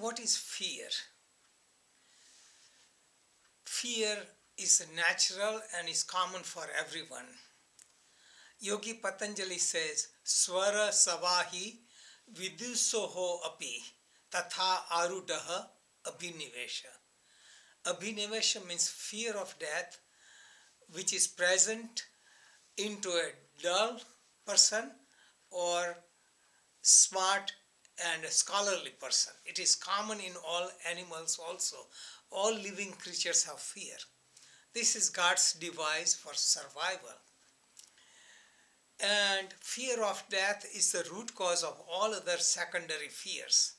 What is fear? Fear is natural and is common for everyone. Yogi Patanjali says, Swara Savahi Vidusoho api tatha arudaha abhinivesha. Abhinivesha means fear of death, which is present into a dull person or smart and a scholarly person. It is common in all animals also. All living creatures have fear. This is God's device for survival. And fear of death is the root cause of all other secondary fears.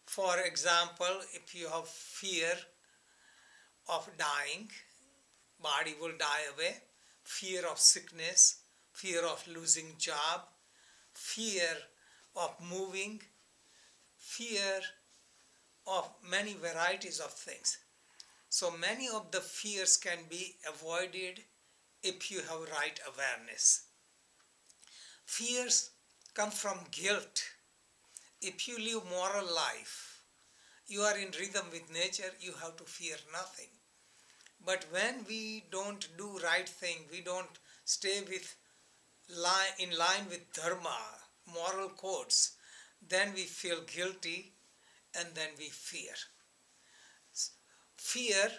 For example, if you have fear of dying, body will die away, fear of sickness, fear of losing job, fear of moving, fear of many varieties of things. So many of the fears can be avoided if you have right awareness. Fears come from guilt. If you live moral life, you are in rhythm with nature, you have to fear nothing. But when we don't do right thing, we don't stay in line with dharma, moral codes, then we feel guilty and then we fear. Fear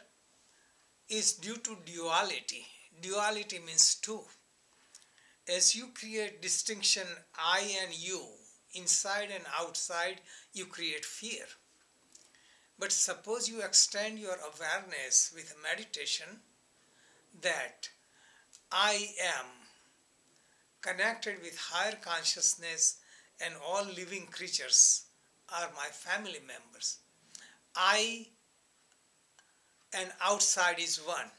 is due to duality. Duality means two. As you create distinction I and you, inside and outside, you create fear. But suppose you extend your awareness with meditation that I am connected with higher consciousness and all living creatures are my family members. I and outside is one.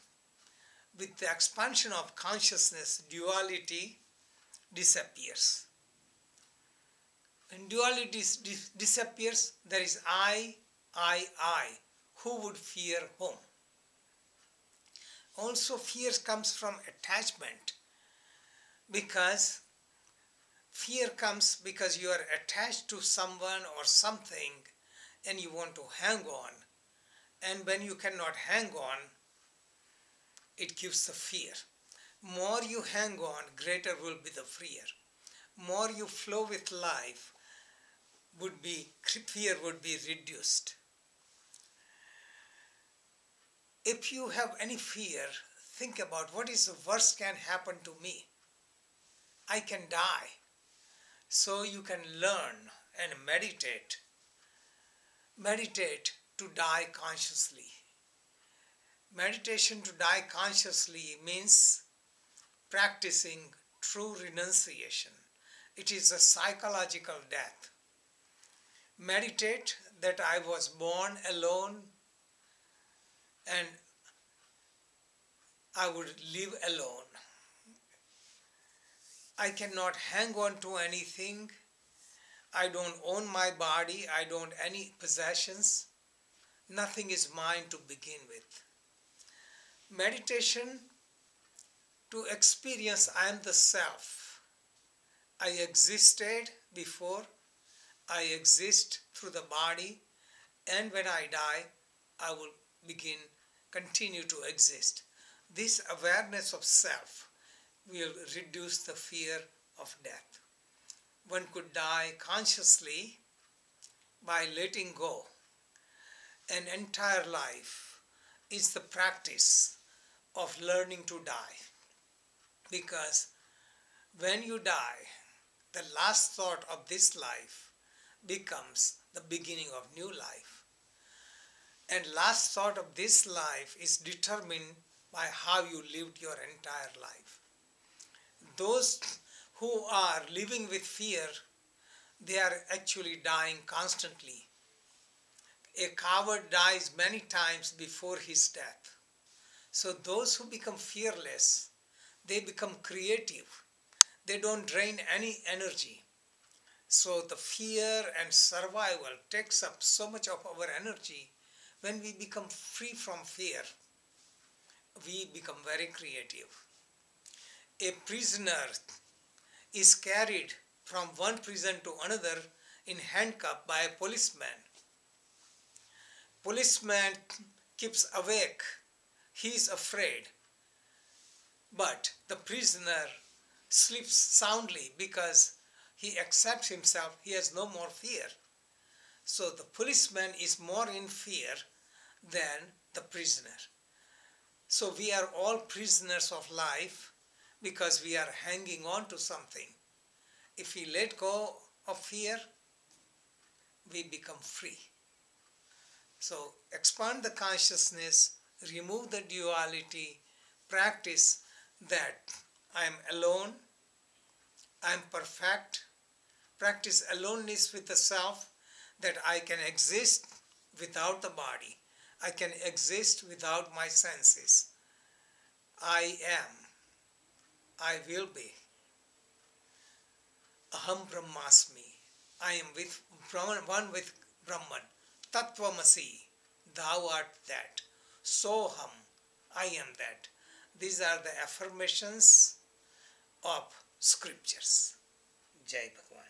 With the expansion of consciousness, duality disappears. When duality disappears, there is I. Who would fear whom? Also, fear comes from attachment, because fear comes because you are attached to someone or something and you want to hang on. And when you cannot hang on, it gives the fear. More you hang on, greater will be the fear. More you flow with life, fear would be reduced. If you have any fear, think about what is the worst can happen to me. I can die. So you can learn and meditate. Meditate to die consciously. Meditation to die consciously means practicing true renunciation. It is a psychological death. Meditate that I was born alone and I would live alone. I cannot hang on to anything. I don't own my body. I don't any possessions. Nothing is mine to begin with. Meditation to experience I am the self. I existed before. I exist through the body. And when I die, I will continue to exist. This awareness of self will reduce the fear of death. One could die consciously by letting go. An entire life is the practice of learning to die. Because when you die, the last thought of this life becomes the beginning of new life. And last thought of this life is determined by how you lived your entire life. Those who are living with fear, they are actually dying constantly. A coward dies many times before his death. So those who become fearless, they become creative. They don't drain any energy. So the fear and survival takes up so much of our energy. When we become free from fear, we become very creative. A prisoner is carried from one prison to another in handcuffs by a policeman. policeman keeps awake. He is afraid. But the prisoner sleeps soundly because he accepts himself. He has no more fear. So the policeman is more in fear than the prisoner. So we are all prisoners of life because we are hanging on to something. If we let go of fear, we become free. So expand the consciousness, remove the duality, practice that I am alone, I am perfect, practice aloneness with the self, that I can exist without the body, I can exist without my senses. I am, I will be. Aham Brahmasmi. I am with one with Brahman. Tattvamasi. Thou art that. Soham. I am that. These are the affirmations of scriptures. Jai Bhagwan.